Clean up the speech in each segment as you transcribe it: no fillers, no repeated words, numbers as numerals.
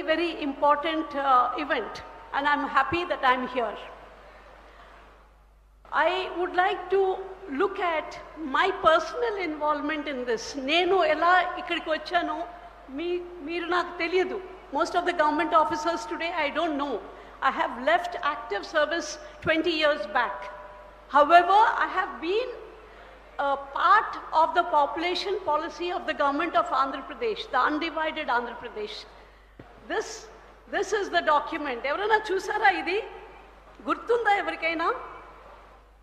Very important event, and I'm happy that I'm here. I would like to look at my personal involvement in this. Nenu ela ikkadiki vachano meeru naaku teliyadu. Most of the government officers today I don't know. I have left active service 20 years back. However, I have been a part of the population policy of the government of Andhra Pradesh, the undivided Andhra Pradesh. This is the document. Evarana chusara idi? Gurtunda evarikaina?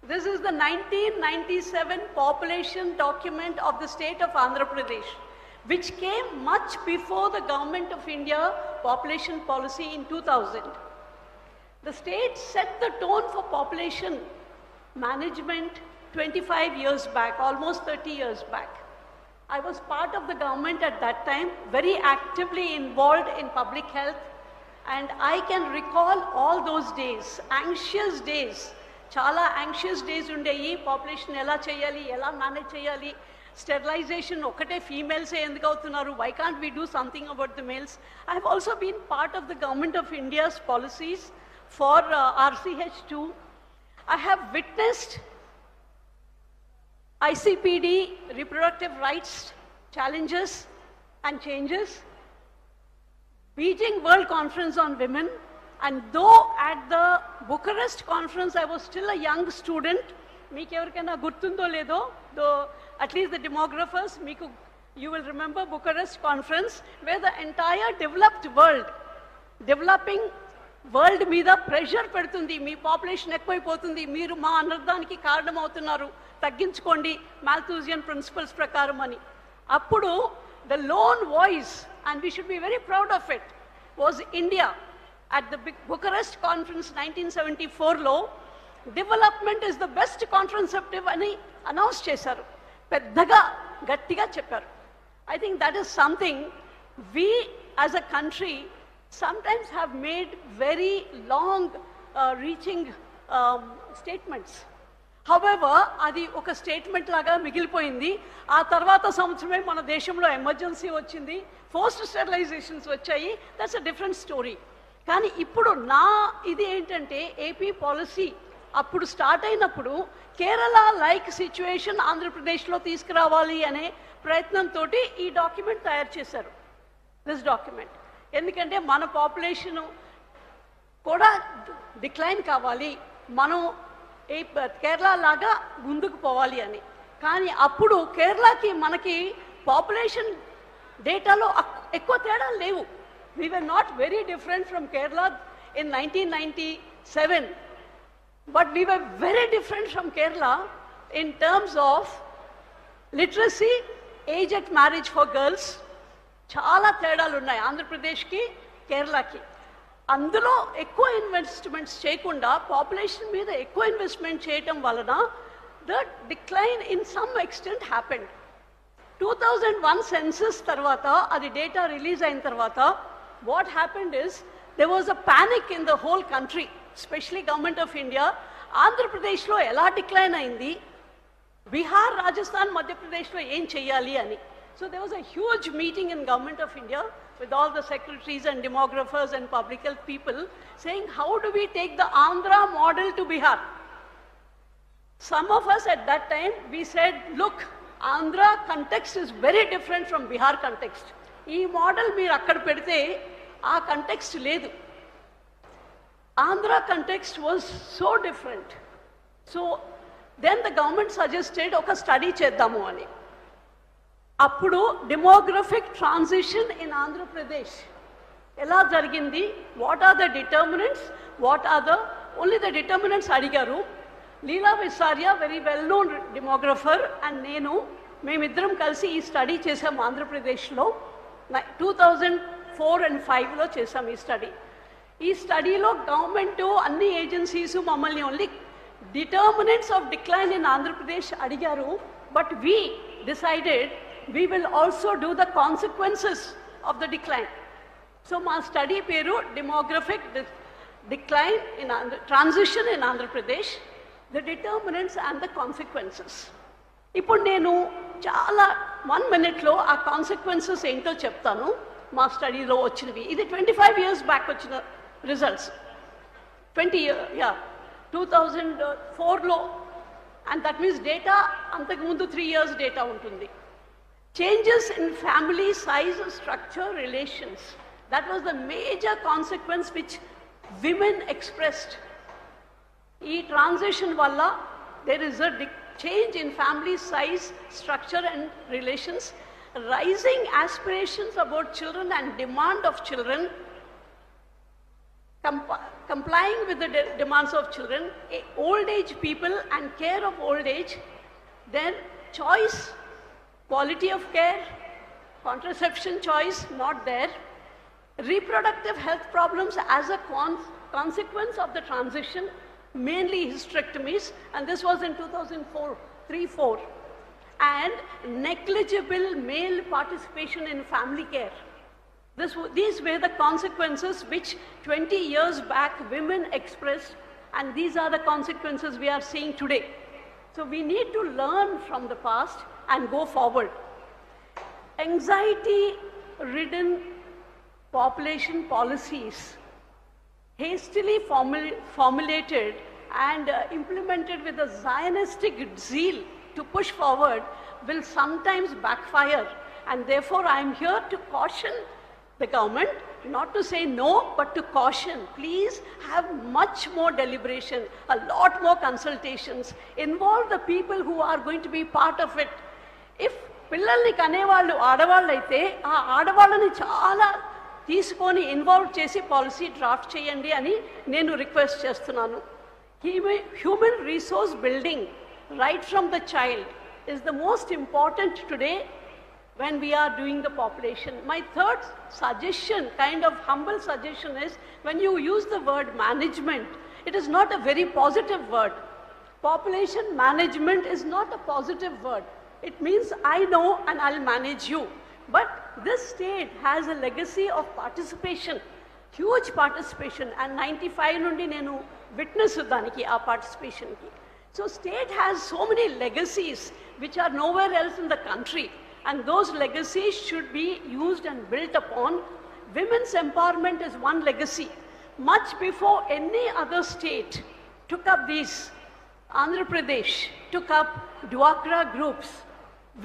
This is the 1997 population document of the state of Andhra Pradesh, which came much before the government of India population policy in 2000. The state set the tone for population management 25 years back, almost 30 years back. I was part of the government at that time, very actively involved in public health, and I can recall all those days, anxious days. Chala anxious days undeyi, population ela cheyali, ela manage cheyali, sterilization okate females e enduku avutunnaru, why can't we do something about the males? I have also been part of the government of India's policies for RCH2. I have witnessed ICPD reproductive rights challenges and changes, Beijing World Conference on Women, and though at the Bucharest conference I was still a young student, meeku evarikaina gurtundo ledo, though at least the demographers, you will remember Bucharest conference, where the entire developing world మీద pressure పెడుతుంది, మీ population ఎక్కువైపోతుంది, మీరు మా అనర్థానికి కారణం అవుతున్నారు, తగ్గించుకోండి మాల్థూజియన్ principles ప్రకారం అని. అప్పుడు the lone voice, and we should be very proud of it, was India. At the Bucharest conference 1974లో development is the best contraceptive అని అనౌన్స్ చేశారు, పెద్దగా గట్టిగా చెప్పారు. I think that is something we as a country sometimes have made very long reaching statements. However, adi oka statement laga migilipoyindi. Aa tarvata samvatsarame mana deshamlo emergency vachindi, forced sterilizations vachayi. That's a different story. Kani ippudu na idi entante AP policy appudu start ayinappudu Kerala like situation Andhra Pradesh lo తీసుకురావాలి అనే ప్రయత్నం తోటి ఈ document తయారు చేశారు. This document, ఎందుకంటే మన population కూడా డిక్లైన్ కావాలి, మనం కేరళ లాగా ముందుకు పోవాలి అని. కానీ అప్పుడు కేరళకి మనకి పాపులేషన్ డేటాలో ఎక్కువ తేడాలు లేవు. We were not very different from Kerala in 1997, but we were very different from Kerala in terms of literacy, age at marriage for girls. చాలా తేడాలు ఉన్నాయి ఆంధ్రప్రదేశ్కి కేరళకి. అందులో ఎక్కువ ఇన్వెస్ట్మెంట్స్ చేయకుండా పాపులేషన్ మీద ఎక్కువ ఇన్వెస్ట్మెంట్ చేయటం వలన the decline in some extent happened. 2001 census తర్వాత అది డేటా రిలీజ్ అయిన తర్వాత what happened is there was a panic in the whole country, especially government of India. ఆంధ్రప్రదేశ్లో ఎలా డిక్లైన్ అయింది, బీహార్, రాజస్థాన్, మధ్యప్రదేశ్లో ఏం చెయ్యాలి అని. So there was a huge meeting in Government of India with all the secretaries and demographers and public health people saying, how do we take the Andhra model to Bihar? Some of us at that time, we said, look, Andhra context is very different from Bihar context. Ee model meer akkada pedite aa context ledu. Andhra context was so different. So then the government suggested oka study cheddamu ani. అప్పుడు demographic transition in Andhra Pradesh ఎలా జరిగింది, what are the determinants, what are the only the determinants అడిగారు. లీలా విసారియా, very well known డెమోగ్రఫర్, and మేమిద్దరం కలిసి ఈ study చేసాం ఆంధ్రప్రదేశ్లో. 2004 and 2005లో చేసాం ఈ స్టడీ. ఈ స్టడీలో గవర్నమెంటు అన్ని ఏజెన్సీస్ మమ్మల్ని only determinants of decline in Andhra Pradesh అడిగారు, but we decided we will also do the consequences of the decline. So my study peru demographic decline in transition in Andhra Pradesh, the determinants and the consequences. Ippudu nenu chala 1 minute lo aa consequences ento cheptanu. మా స్టడీలో వచ్చినవి. ఇది 25 years back వచ్చిన results. 2004లో, and that means data అంతకుముందు 3 years data ఉంటుంది. Changes in family size, structure, relations. That was the major consequence which women expressed. E transition valla, there is a change in family size, structure and relations, rising aspirations about children and demand of children, complying with the demands of children, old age people and care of old age, then choice, quality of care, contraception choice not there, reproductive health problems as a consequence of the transition, mainly hysterectomies, and this was in 2004, and negligible male participation in family care. These were the consequences which 20 years back women expressed, and these are the consequences we are seeing today. So we need to learn from the past and go forward. Anxiety-ridden population policies, hastily formulated and implemented with a Zionistic zeal to push forward, will sometimes backfire. And therefore, I am here to caution the government, not to say no, but to caution. Please have much more deliberation, a lot more consultations, involve the people who are going to be part of it. If పిల్లల్ని కనేవాళ్ళు ఆడవాళ్ళు అయితే ఆ ఆడవాళ్ళని చాలా తీసుకొని involve చేసి policy draft చేయండి అని నేను రిక్వెస్ట్ చేస్తున్నాను. Human resource building right from the child is the most important today when we are doing the population. My third suggestion, kind of humble suggestion, is when you use the word management, it is not a very positive word. Population management is not a positive word. It means I know and I'll manage you. But this state has a legacy of participation, huge participation, and 95 nundi nenu witness daniki aa participation ki. So state has so many legacies which are nowhere else in the country, and those legacies should be used and built upon. Women's empowerment is one legacy. Much before any other state took up these, Andhra Pradesh took up Dwakra groups,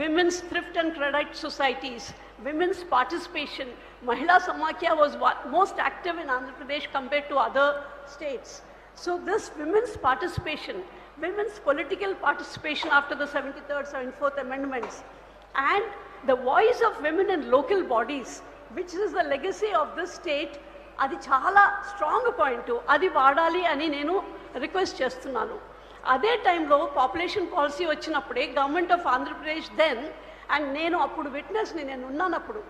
women's thrift and credit societies, women's participation. Mahila Samakhya was most active in Andhra Pradesh compared to other states. So this women's participation, women's political participation after the 73rd, 74th amendments, and the voice of women in local bodies, which is the legacy of this state, adi chaala strong point, adi vaadali ani nenu request chestunnanu. అదే టైంలో population policy వచ్చినప్పుడే government of Andhra Pradesh then, and నేను అప్పుడు విట్నెస్ని, నేను ఉన్నానప్పుడు,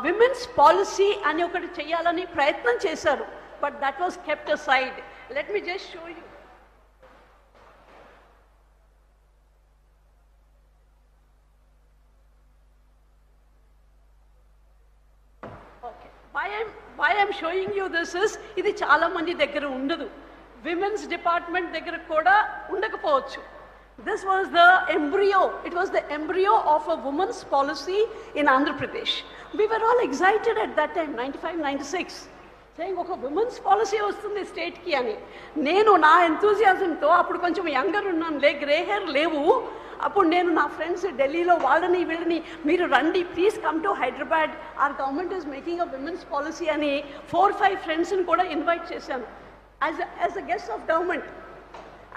women's policy అని ఒకటి చేయాలని ప్రయత్నం చేశారు. But that was kept aside. Let me just show you. Okay, why I'm showing you this is, ఇది చాలా మంది దగ్గర ఉండదు. Women's department దగ్గర కూడా ఉండకపోవచ్చు. This was the embryo. It was the embryo of a women's policy in Andhra Pradesh. We were all excited at that time, 95, 96, saying ఒక women's policy వస్తుంది స్టేట్ కి అని. నేను నా ఎంతూజియాజంతో, అప్పుడు కొంచెం యంగర్ ఉన్నానులే, గ్రే హెయిర్ లేవు, అప్పుడు నేను నా ఫ్రెండ్స్ ఢిల్లీలో వాళ్ళని వీళ్ళని, మీరు రండి please come to Hyderabad, our government is making a women's policy అని 4-5 ఫ్రెండ్స్ని కూడా ఇన్వైట్ చేశాను as a guest of government.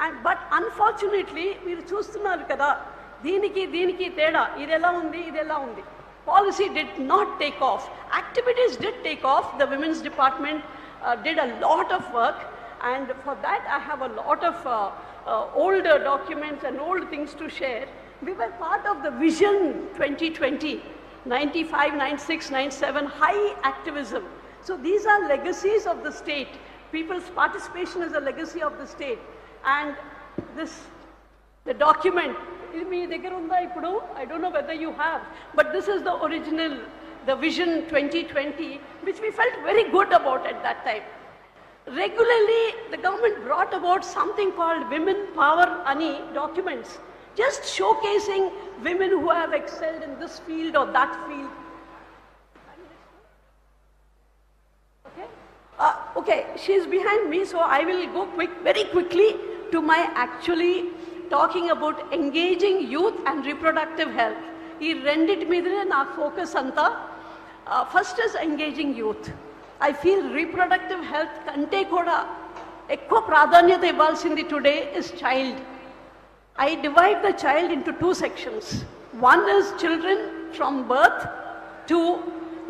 And but unfortunately మీరు చూస్తున్నారు కదా, దీనికి తేడా, ఇది ఎలా ఉంది, ఇది ఎలా ఉంది. Policy did not take off. Activities did take off. The women's department did a lot of work, and for that I have a lot of old documents and old things to share. We were part of the Vision 2020, 95, 96, 97, high activism. So these are legacies of the state. People's participation is a legacy of the state. And the document, I don't know whether you have, but this is the original, the Vision 2020, which we felt very good about at that time. Regularly, the government brought about something called Women Power Ani documents, just showcasing women who have excelled in this field or that field. Okay, she's behind me, so I will go very quickly to my actually talking about engaging youth and reproductive health. Ee rendit meedane na focus anta. First is engaging youth. I feel reproductive health kante kuda ekko pradanyata ivvalsindi today is child. I divide the child into two sections. One is children from birth to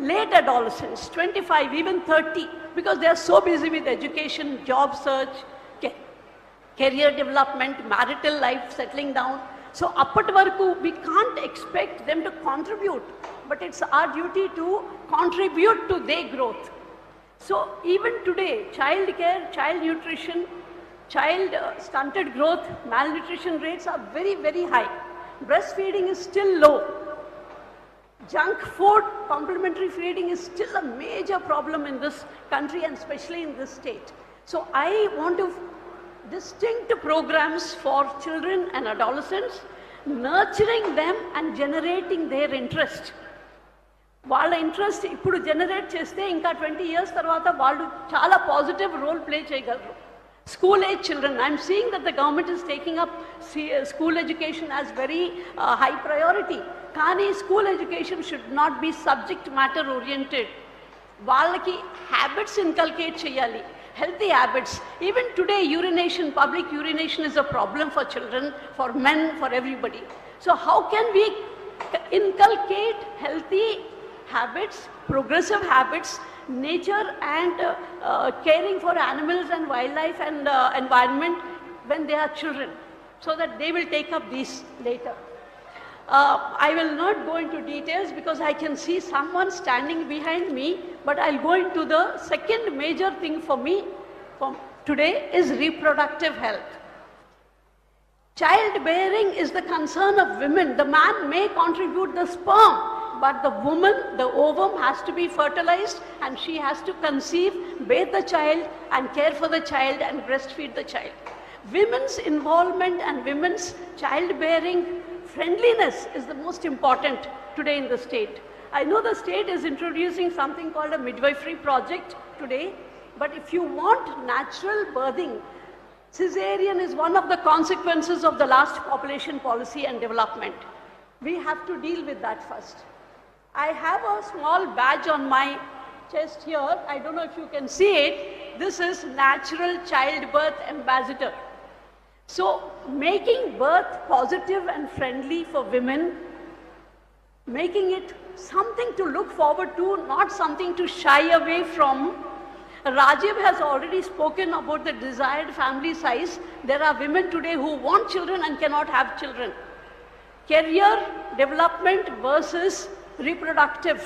late adolescence, 25, even 30, because they are so busy with education, job search, career development, marital life, settling down. So appat varaku we can't expect them to contribute, but it's our duty to contribute to their growth. So even today, child care, child nutrition, child stunted growth, malnutrition rates are very, very high. Breastfeeding is still low. Junk food, complementary feeding is still a major problem in this country and especially in this state. So I want to distinct programs for children and adolescents, nurturing them and generating their interest. వాళ్ళ interest ఇప్పుడు generate చేస్తే ఇంకా 20 years తర్వాత వాళ్ళు చాలా positive role play చేయగలరు. School age children, I'm seeing that the government is taking up school education as very high priority. Kani school education should not be subject matter oriented. Vallaki habits inculcate cheyali, healthy habits. Even today urination, public urination is a problem for children, for men, for everybody. So how can we inculcate healthy habits, progressive habits, nature and caring for animals and wildlife and environment when they are children, so that they will take up these later. I will not go into details because I can see someone standing behind me, but I'll go into the second major thing for me today is reproductive health. Childbearing is the concern of women. The man may contribute the sperm, but the woman, the ovum has to be fertilized and she has to conceive, bathe the child and care for the child and breastfeed the child. Women's involvement and women's childbearing friendliness is the most important today in the state. I know the state is introducing something called a midwifery project today, but if you want natural birthing, cesarean is one of the consequences of the last population policy and development. We have to deal with that first. I have a small badge on my chest here. I don't know if you can see it. This is Natural Childbirth Ambassador. So making birth positive and friendly for women, making it something to look forward to, not something to shy away from. Rajiv has already spoken about the desired family size. There are women today who want children and cannot have children. Career development versus reproductive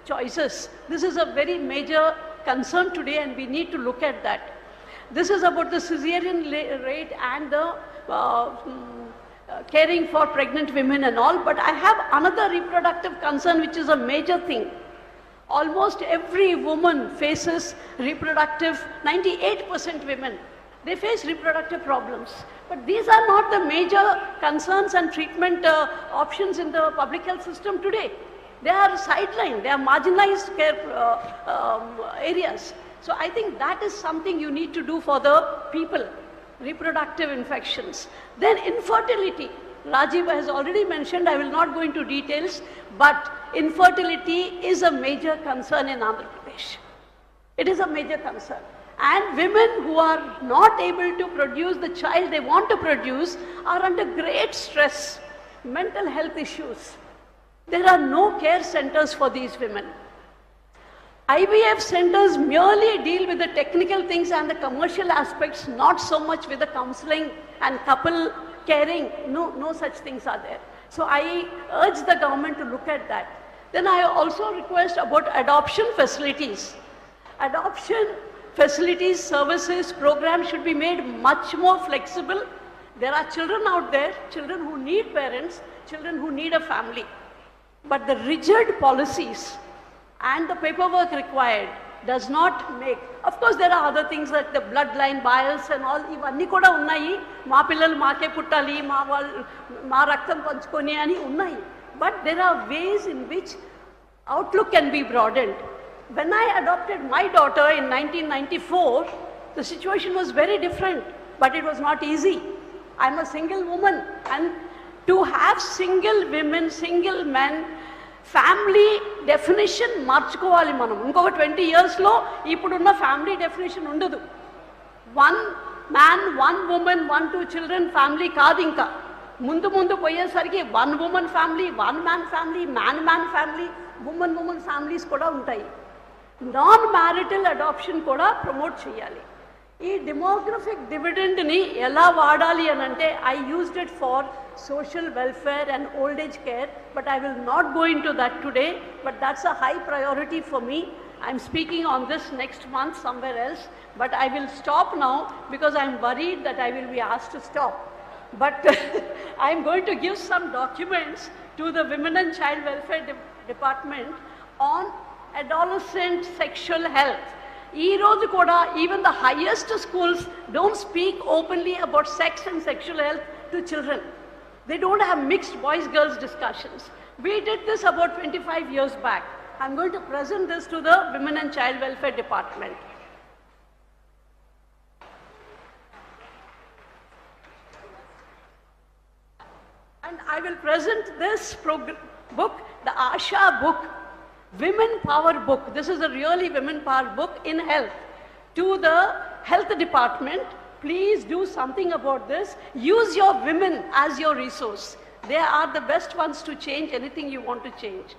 choices. This is a very major concern today and we need to look at that. This is about the cesarean rate and the caring for pregnant women and all, but I have another reproductive concern which is a major thing. Almost every woman faces reproductive, 98% women, they face reproductive problems. But these are not the major concerns and treatment options in the public health system today. They are sidelined, they are marginalized care areas. So I think that is something you need to do for the people, reproductive infections. Then infertility. Rajiv has already mentioned, I will not go into details, but infertility is a major concern in Andhra Pradesh. It is a major concern. And women who are not able to produce the child they want to produce are under great stress, mental health issues. There are no care centers for these women. IVF centers merely deal with the technical things and the commercial aspects, not so much with the counseling and couple caring. No such things are there. So I urge the government to look at that. Then I also request about adoption facilities. Adoption facilities, services, programs should be made much more flexible. There are children out there, children who need parents, children who need a family. But the rigid policies and the paperwork required does not make. Of course, there are other things like the bloodline bias and all. Ivanni kuda unnayi. Ma pillalu maake puttali, ma raktam panchukoni ani unnayi. But there are ways in which outlook can be broadened. When I adopted my daughter in 1994, the situation was very different, but it was not easy. I'm a single woman, and to have single women, single men, family definition మార్చుకోవాలి మనం. ఇంకొక 20 yearsలో ఇప్పుడున్న family definition ఉండదు. 1 man 1 woman 1 2 children family కాదు. ఇంకా ముందు ముందు పోయేసరికి 1 woman family, 1 man family, man family, women families కూడా ఉంటాయి. నాన్ మ్యారిటల్ అడాప్షన్ కూడా ప్రమోట్ చేయాలి. ఈ డెమోగ్రఫిక్ డివిడెండ్ని ఎలా వాడాలి అని అంటే, I used it for social welfare and old age care, but I will not go into that today, but that's a high priority for me. I'm speaking on this next month somewhere else, but I will stop now because I'm worried that I will be asked to stop. But I'm going to give some documents to the Women and Child Welfare Department on adolescent sexual health. Ee roju kuda even the highest schools don't speak openly about sex and sexual health to children. They don't have mixed boys-girls discussions. We did this about 25 years back. I'm going to present this to the Women and Child Welfare Department. And I will present this book, the Asha book, Women Power book. This is a really women power book in health, to the Health Department. Please do something about this. Use your women as your resource. They are the best ones to change anything you want to change.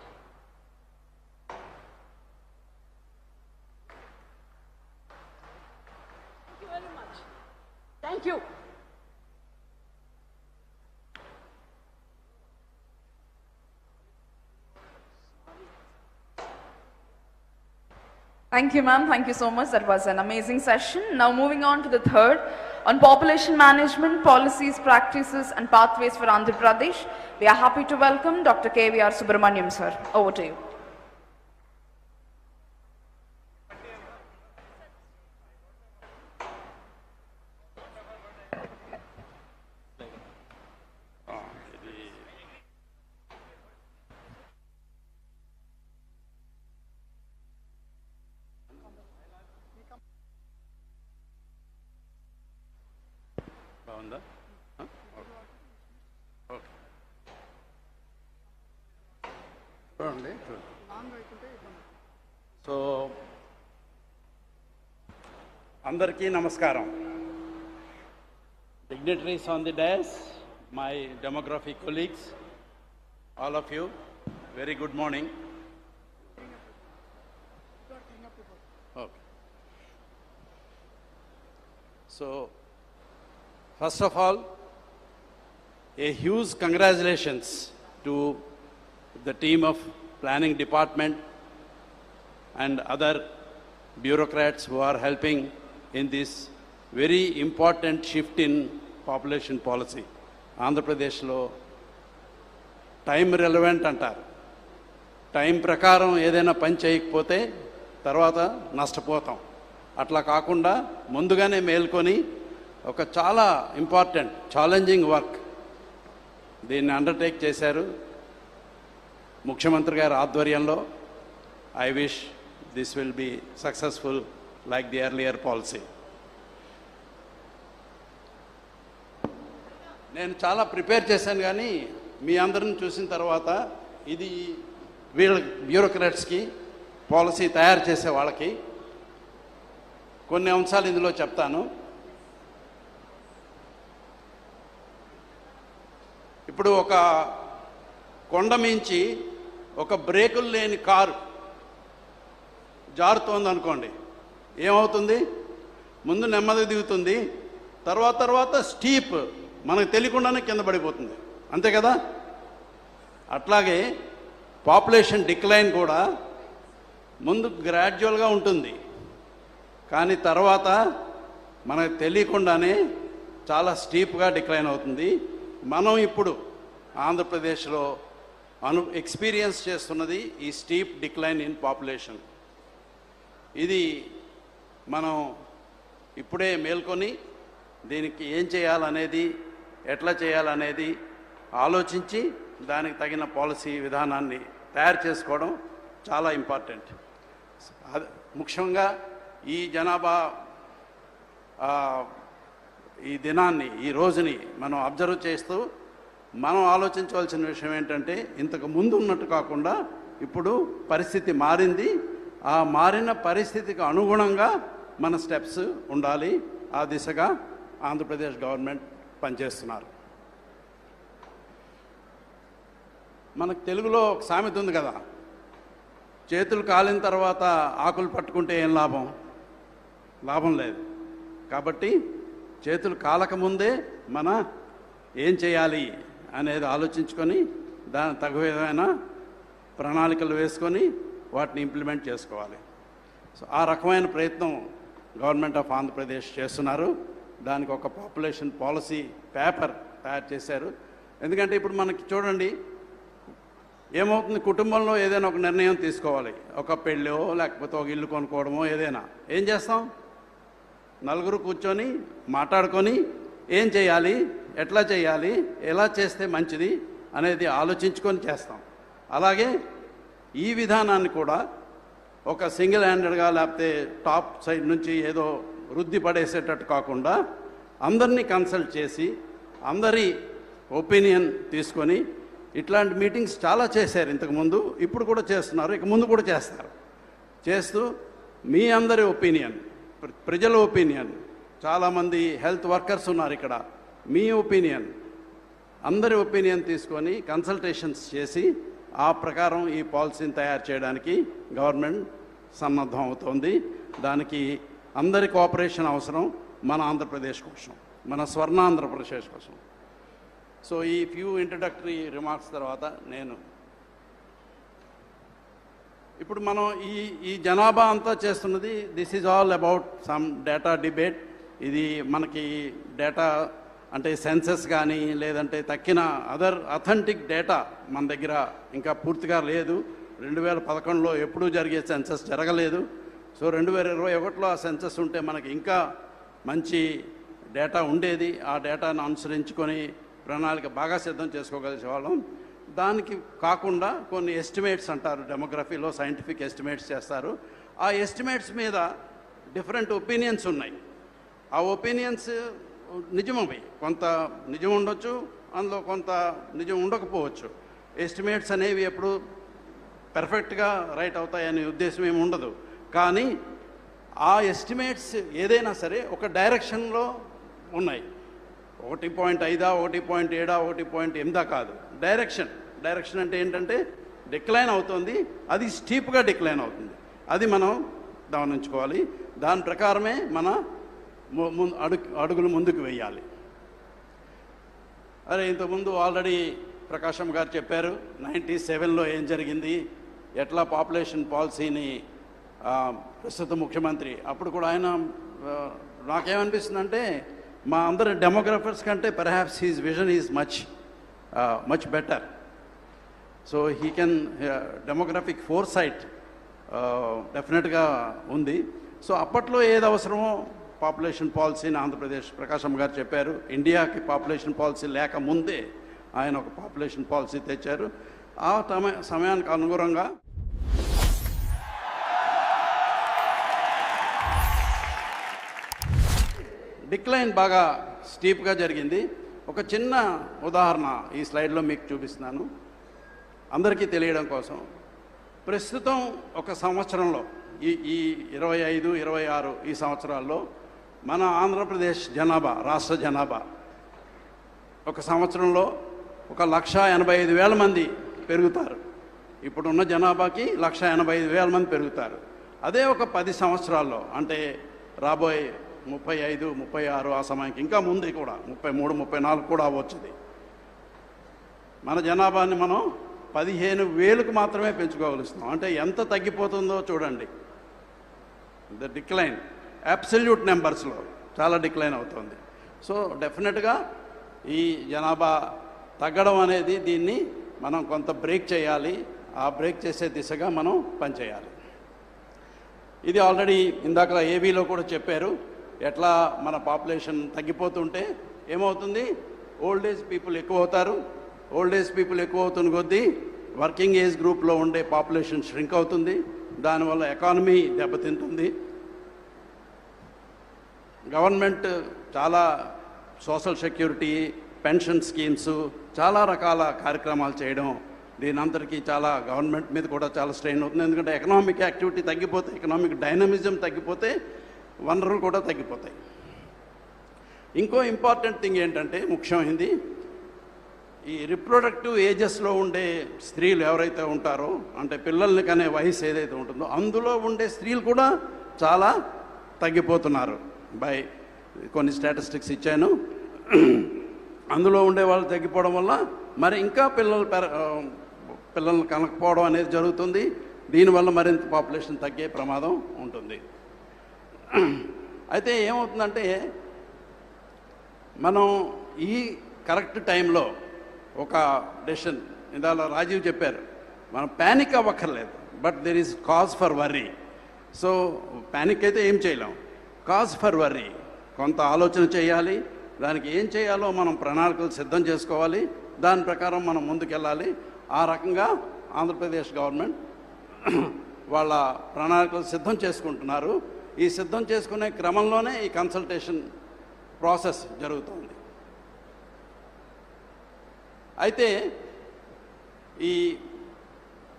Thank you very much. Thank you. Thank you, ma'am. Thank you so much. That was an amazing session. Now moving on to the third, on population management, policies, practices and pathways for Andhra Pradesh. We are happy to welcome Dr. KVR Subramaniam, sir. Over to you. So అందరికీ నమస్కారం. Dignitaries on the dais, my demographic colleagues, all of you, very good morning. Okay. So, first of all, a huge congratulations to the team of planning department and other bureaucrats who are helping in this very important shift in population policy. Andhra Pradesh lo time relevant antaru. Time prakaram edaina pani cheyakapothe tarvata nashtapotam. Atla kaakunda mundugane melkoni oka chaala important challenging work దీన్ని undertake చేశారు ముఖ్యమంత్రి గారి ఆధ్వర్యంలో. I wish this will be successful like the earlier policy. నేను చాలా prepare చేశాను, కానీ మీ అందరిని చూసిన తర్వాత ఇది వీళ్ళ బ్యూరోక్రాట్స్కి పాలసీ తయారు చేసే వాళ్ళకి కొన్ని అంశాలు ఇందులో చెప్తాను. ఇప్పుడు ఒక కొండ మించి ఒక బ్రేకులు లేని కారు జారుతోంది అనుకోండి, ఏమవుతుంది? ముందు నెమ్మదిగా దిగుతుంది, తర్వాత స్టీప్ మనకు తెలియకుండానే కింద పడిపోతుంది, అంతే కదా? అట్లాగే పాపులేషన్ డిక్లైన్ కూడా ముందు గ్రాడ్యువల్గా ఉంటుంది, కానీ తర్వాత మనకు తెలియకుండానే చాలా స్టీప్గా డిక్లైన్ అవుతుంది. మనం ఇప్పుడు ఆంధ్రప్రదేశ్లో ఎక్స్పీరియన్స్ చేస్తున్నది ఈ స్టీప్ డిక్లైన్ ఇన్ పాపులేషన్. ఇది మనం ఇప్పుడే మేల్కొని దీనికి ఏం చేయాలనేది, ఎట్లా చేయాలనేది ఆలోచించి దానికి తగిన పాలసీ విధానాన్ని తయారు చేసుకోవడం చాలా ఇంపార్టెంట్. ముఖ్యంగా ఈ జనాభా ఈ దినాన్ని, ఈ రోజుని మనం అబ్జర్వ్ చేస్తూ మనం ఆలోచించవలసిన విషయం ఏంటంటే, ఇంతకు ముందు ఉన్నట్టు కాకుండా ఇప్పుడు పరిస్థితి మారింది. ఆ మారిన పరిస్థితికి అనుగుణంగా మన స్టెప్స్ ఉండాలి. ఆ దిశగా ఆంధ్రప్రదేశ్ గవర్నమెంట్ పనిచేస్తున్నారు. మనకు తెలుగులో ఒక సామెత ఉంది కదా, చేతులు కాలిన తర్వాత ఆకులు పట్టుకుంటే ఏం లాభం? లాభం లేదు. కాబట్టి చేతులు కాలకముందే మన ఏం చేయాలి అనేది ఆలోచించుకొని దాని తగు విధమైన ప్రణాళికలు వేసుకొని వాటిని ఇంప్లిమెంట్ చేసుకోవాలి. సో ఆ రకమైన ప్రయత్నం గవర్నమెంట్ ఆఫ్ ఆంధ్రప్రదేశ్ చేస్తున్నారు. దానికి ఒక పాపులేషన్ పాలసీ పేపర్ తయారు చేశారు. ఎందుకంటే ఇప్పుడు మనకి చూడండి ఏమవుతుంది, కుటుంబంలో ఏదైనా ఒక నిర్ణయం తీసుకోవాలి, ఒక పెళ్ళో లేకపోతే ఒక ఇల్లు కొనుక్కోవడమో ఏదైనా, ఏం చేస్తాం? నలుగురు కూర్చొని మాట్లాడుకొని ఏం చేయాలి, ఎట్లా చేయాలి, ఎలా చేస్తే మంచిది అనేది ఆలోచించుకొని చేస్తాం. అలాగే ఈ విధానాన్ని కూడా ఒక సింగిల్ హ్యాండెడ్గా లేకపోతే టాప్ సైడ్ నుంచి ఏదో వృద్ధి పడేసేటట్టు కాకుండా అందరినీ కన్సల్ట్ చేసి అందరి ఒపీనియన్ తీసుకొని, ఇట్లాంటి మీటింగ్స్ చాలా చేశారు ఇంతకుముందు, ఇప్పుడు కూడా చేస్తున్నారు, ఇక ముందు కూడా చేస్తారు. చేస్తూ మీ అందరి ఒపీనియన్, ప్రజల ఒపీనియన్, చాలామంది హెల్త్ వర్కర్స్ ఉన్నారు ఇక్కడ, మీ ఒపీనియన్, అందరి ఒపీనియన్ తీసుకొని కన్సల్టేషన్స్ చేసి ఆ ప్రకారం ఈ పాలసీని తయారు చేయడానికి గవర్నమెంట్ సన్నద్ధం అవుతోంది. దానికి అందరి కోఆపరేషన్ అవసరం మన ఆంధ్రప్రదేశ్ కోసం, మన స్వర్ణ ఆంధ్రప్రదేశ్ కోసం. సో ఈ ఫ్యూ ఇంట్రడక్టరీ రిమార్క్స్ తర్వాత ఇప్పుడు మనం ఈ జనాభా అంతా చేస్తున్నది, this is all about some data debate. ఇది మనకి డేటా అంటే సెన్సస్ కానీ లేదంటే తక్కిన అదర్ అథెంటిక్ డేటా మన దగ్గర ఇంకా పూర్తిగా లేదు. 2011లో ఎప్పుడూ జరిగే సెన్సస్ జరగలేదు. సో 2021లో ఆ సెన్సస్ ఉంటే మనకి ఇంకా మంచి డేటా ఉండేది. ఆ డేటాను అనుసరించుకొని ప్రణాళిక బాగా సిద్ధం చేసుకోగలిగే వాళ్ళం. దానికి కాకుండా కొన్ని ఎస్టిమేట్స్ అంటారు, డెమోగ్రఫీలో సైంటిఫిక్ ఎస్టిమేట్స్ చేస్తారు. ఆ ఎస్టిమేట్స్ మీద డిఫరెంట్ ఒపీనియన్స్ ఉన్నాయి. ఆ ఒపీనియన్స్ నిజమవి, కొంత నిజం ఉండొచ్చు, అందులో కొంత నిజం ఉండకపోవచ్చు. ఎస్టిమేట్స్ అనేవి ఎప్పుడు పర్ఫెక్ట్గా రైట్ అవుతాయనే ఉద్దేశం ఏమి ఉండదు. కానీ ఆ ఎస్టిమేట్స్ ఏదైనా సరే ఒక డైరెక్షన్లో ఉన్నాయి. 1.5, 1.7, 1.8 కాదు, డైరెక్షన్ అంటే ఏంటంటే డిక్లైన్ అవుతుంది, అది స్టీప్గా డిక్లైన్ అవుతుంది. అది మనం గమనించుకోవాలి. దాని ప్రకారమే మన అడుగులు ముందుకు వేయాలి. అరే ఇంతకుముందు ఆల్రెడీ ప్రకాశం గారు చెప్పారు 97లో ఏం జరిగింది, ఎట్లా పాపులేషన్ పాలసీని ప్రస్తుత ముఖ్యమంత్రి అప్పుడు కూడా ఆయన, నాకేమనిపిస్తుందంటే మా అందరి డెమోగ్రఫర్స్ కంటే perhaps his vision is much better. So he can demographic foresight డెఫినెట్గా ఉంది. సో అప్పట్లో ఏది అవసరమో పాపులేషన్ పాలసీని ఆంధ్రప్రదేశ్ ప్రకాశం గారు చెప్పారు. ఇండియాకి పాపులేషన్ పాలసీ లేకముందే ఆయన ఒక పాపులేషన్ పాలసీ తెచ్చారు. ఆ సమయానికి అనుగుణంగా డిక్లైన్ బాగా స్టీప్గా జరిగింది. ఒక చిన్న ఉదాహరణ ఈ స్లైడ్లో మీకు చూపిస్తున్నాను అందరికీ తెలియడం కోసం. ప్రస్తుతం ఒక సంవత్సరంలో ఈ 25, 26 ఈ సంవత్సరాల్లో మన ఆంధ్రప్రదేశ్ జనాభా, రాష్ట్ర జనాభా ఒక సంవత్సరంలో 1,85,000 మంది పెరుగుతారు. ఇప్పుడున్న జనాభాకి 1,85,000 మంది పెరుగుతారు. అదే ఒక 10 సంవత్సరాల్లో అంటే రాబోయే 35, 36 ఆ సమయానికి ఇంకా ముందు కూడా 33, 34 కూడా అవ్వచ్చుది. మన జనాభాని మనం 15,000కు మాత్రమే పెంచుకోగలుగుతున్నాం. అంటే ఎంత తగ్గిపోతుందో చూడండి. ద డిక్లైన్ అబ్సల్యూట్ నెంబర్స్లో చాలా డిక్లైన్ అవుతుంది. సో డెఫినెట్గా ఈ జనాభా తగ్గడం అనేది దీన్ని మనం కొంత బ్రేక్ చేయాలి. ఆ బ్రేక్ చేసే దిశగా మనం పనిచేయాలి. ఇది ఆల్రెడీ ఇందాక ఏబీలో కూడా చెప్పారు, ఎట్లా మన పాపులేషన్ తగ్గిపోతుంటే ఏమవుతుంది, ఓల్డ్ ఏజ్ పీపుల్ ఎక్కువ అవుతారు. ఓల్డ్ ఏజ్ పీపుల్ ఎక్కువ అవుతున్న కొద్దీ వర్కింగ్ ఏజ్ గ్రూప్లో ఉండే పాపులేషన్ ష్రింక్ అవుతుంది. దానివల్ల ఎకానమీ దెబ్బతింటుంది. గవర్నమెంట్ చాలా సోషల్ సెక్యూరిటీ, పెన్షన్ స్కీమ్స్, చాలా రకాల కార్యక్రమాలు చేయడం, దీని అందరికీ చాలా గవర్నమెంట్ మీద కూడా చాలా స్ట్రెయిన్ అవుతుంది. ఎందుకంటే ఎకనామిక్ యాక్టివిటీ తగ్గిపోతే, ఎకనామిక్ డైనమిజం తగ్గిపోతే వనరులు కూడా తగ్గిపోతాయి. ఇంకో ఇంపార్టెంట్ థింగ్ ఏంటంటే, ముఖ్యమైనది, ఈ రిప్రొడక్టివ్ ఏజెస్లో ఉండే స్త్రీలు ఎవరైతే ఉంటారో, అంటే పిల్లల్ని కనే వయసు ఏదైతే ఉంటుందో అందులో ఉండే స్త్రీలు కూడా చాలా తగ్గిపోతున్నారు. బై కొన్ని స్టాటిస్టిక్స్ ఇచ్చాను. అందులో ఉండే వాళ్ళు తగ్గిపోవడం వల్ల మరి ఇంకా పిల్లలు కనకపోవడం అనేది జరుగుతుంది. దీనివల్ల మరింత పాపులేషన్ తగ్గే ప్రమాదం ఉంటుంది. అయితే ఏమవుతుందంటే, మనం ఈ కరెక్ట్ టైంలో ఒక డెసిషన్, ఇందాల రాజీవ్ చెప్పారు, మనం ప్యానిక్ అవ్వక్కర్లేదు, but there is cause for worry. So panic అయితే ఏం చేయలేం, కాజ్ ఫర్ వర్రీ, కొంత ఆలోచన చేయాలి, దానికి ఏం చేయాలో మనం ప్రణాళికలు సిద్ధం చేసుకోవాలి, దాని ప్రకారం మనం ముందుకెళ్ళాలి. ఆ రకంగా ఆంధ్రప్రదేశ్ గవర్నమెంట్ వాళ్ళ ప్రణాళికలు సిద్ధం చేసుకుంటున్నారు. ఈ సిద్ధం చేసుకునే క్రమంలోనే ఈ కన్సల్టేషన్ ప్రాసెస్ జరుగుతుంది. అయితే ఈ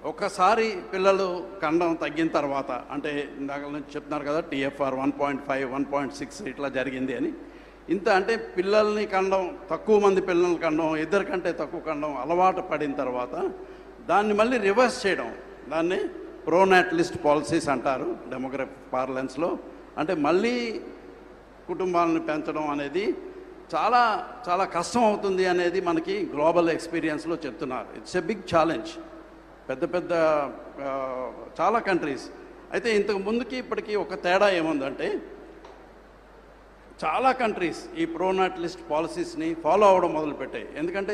ఒక్కసారి పిల్లలు కండం తగ్గిన తర్వాత, అంటే ఇందాక నుంచి చెప్తున్నారు కదా, TFR 1.5, 1.6 ఇట్లా జరిగింది అని. ఇంత అంటే పిల్లల్ని కండం, తక్కువ మంది పిల్లల్ని కండం, ఇద్దరికంటే తక్కువ కండం అలవాటు పడిన తర్వాత దాన్ని మళ్ళీ రివర్స్ చేయడం, దాన్ని ప్రోనాటలిస్ట్ పాలసీస్ అంటారు డెమోగ్రఫిక్ పార్లెన్స్లో. అంటే మళ్ళీ కుటుంబాలను పెంచడం అనేది చాలా చాలా కష్టం అవుతుంది అనేది మనకి గ్లోబల్ ఎక్స్పీరియన్స్లో చెప్తున్నారు. ఇట్స్ ఎ బిగ్ ఛాలెంజ్, పెద్ద చాలా కంట్రీస్. అయితే ఇంతకు ముందుకి ఇప్పటికీ ఒక తేడా ఏముందంటే, చాలా కంట్రీస్ ఈ ప్రోనాటలిస్ట్ పాలసీస్ని ఫాలో అవ్వడం మొదలుపెట్టాయి. ఎందుకంటే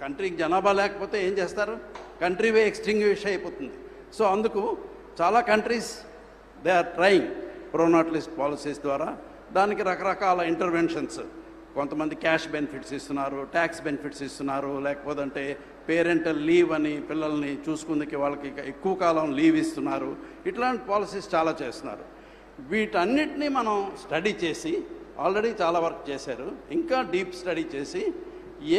కంట్రీకి జనాభా లేకపోతే ఏం చేస్తారు, కంట్రీవే ఎక్స్టింగ్విష్ అయిపోతుంది. సో అందుకు చాలా countries they are trying pronatalist policies ద్వారా. దానికి రకరకాల ఇంటర్వెన్షన్స్, కొంతమంది క్యాష్ బెనిఫిట్స్ ఇస్తున్నారు, ట్యాక్స్ బెనిఫిట్స్ ఇస్తున్నారు, లేకపోతే పేరెంటల్ లీవ్ అని పిల్లల్ని చూసుకుందుకు వాళ్ళకి ఎక్కువ కాలం లీవ్ ఇస్తున్నారు. ఇట్లాంటి పాలసీస్ చాలా చేస్తున్నారు. వీటన్నిటినీ మనం స్టడీ చేసి, ఆల్రెడీ చాలా వర్క్ చేశారు, ఇంకా డీప్ స్టడీ చేసి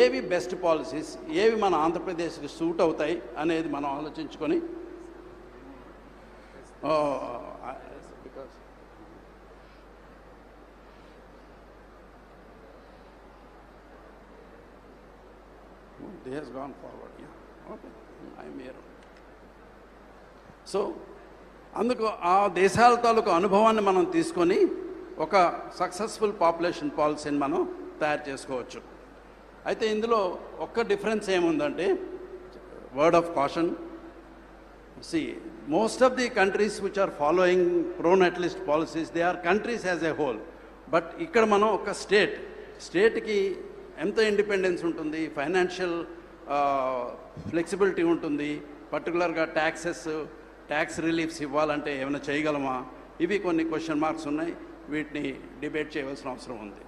ఏవి బెస్ట్ పాలసీస్, ఏవి మన ఆంధ్రప్రదేశ్కి సూట్ అవుతాయి అనేది మనం ఆలోచించుకొని, They has gone forward. Yeah. Okay. I'm here. So, అందుకు ఆ దేశాల తాలూకు అనుభవాన్ని మనం తీసుకొని ఒక సక్సెస్ఫుల్ పాపులేషన్ పాలసీని మనం తయారు చేసుకోవచ్చు. అయితే ఇందులో ఒక్క డిఫరెన్స్ ఏముందంటే, word of caution, most of the countries which are following pro-natalist policies, they are countries as a whole. But ఇక్కడ మనం ఒక స్టేట్కి ఎంత ఇండిపెండెన్స్ ఉంటుంది, ఫైనాన్షియల్ ఫ్లెక్సిబిలిటీ ఉంటుంది, పర్టికులర్గా ట్యాక్స్ రిలీఫ్స్ ఇవ్వాలంటే ఏమైనా చేయగలమా, ఇవి కొన్ని క్వశ్చన్ మార్క్స్ ఉన్నాయి. వీటిని డిబేట్ చేయవలసిన అవసరం ఉంది.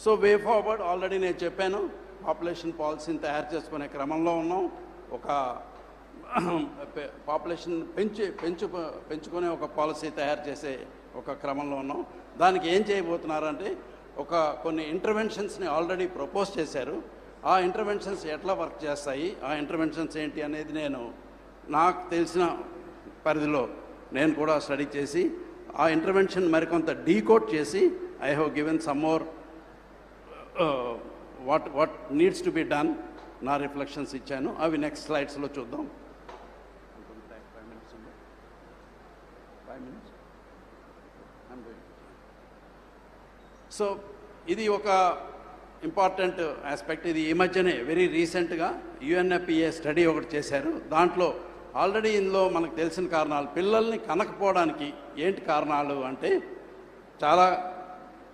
సో వే ఫార్వర్డ్ ఆల్రెడీ నేను చెప్పాను, పాపులేషన్ పాలసీని తయారు చేసుకునే క్రమంలో ఉన్నాం. ఒక పాపులేషన్ పెంచుకునే ఒక పాలసీ తయారు చేసే ఒక క్రమంలో ఉన్నాం. దానికి ఏం చేయబోతున్నారంటే, కొన్ని ఇంటర్వెన్షన్స్ని ఆల్రెడీ ప్రపోజ్ చేశారు. ఆ ఇంటర్వెన్షన్స్ ఎట్లా వర్క్ చేస్తాయి, ఆ ఇంటర్వెన్షన్స్ ఏంటి అనేది నాకు తెలిసిన పరిధిలో నేను కూడా స్టడీ చేసి, ఆ ఇంటర్వెన్షన్ మరికొంత డీకోడ్ చేసి, I have given some more what needs to be done, నా రిఫ్లెక్షన్స్ ఇచ్చాను. అవి నెక్స్ట్ స్లైడ్స్లో చూద్దాం. 5 minutes. సో ఇది ఒక ఇంపార్టెంట్ ఆస్పెక్ట్. ఇది ఈ మధ్యనే వెరీ రీసెంట్గా UNFPA స్టడీ ఒకటి చేశారు. దాంట్లో ఆల్రెడీ ఇందులో మనకు తెలిసిన కారణాలు, పిల్లల్ని కనకపోవడానికి ఏంటి కారణాలు అంటే చాలా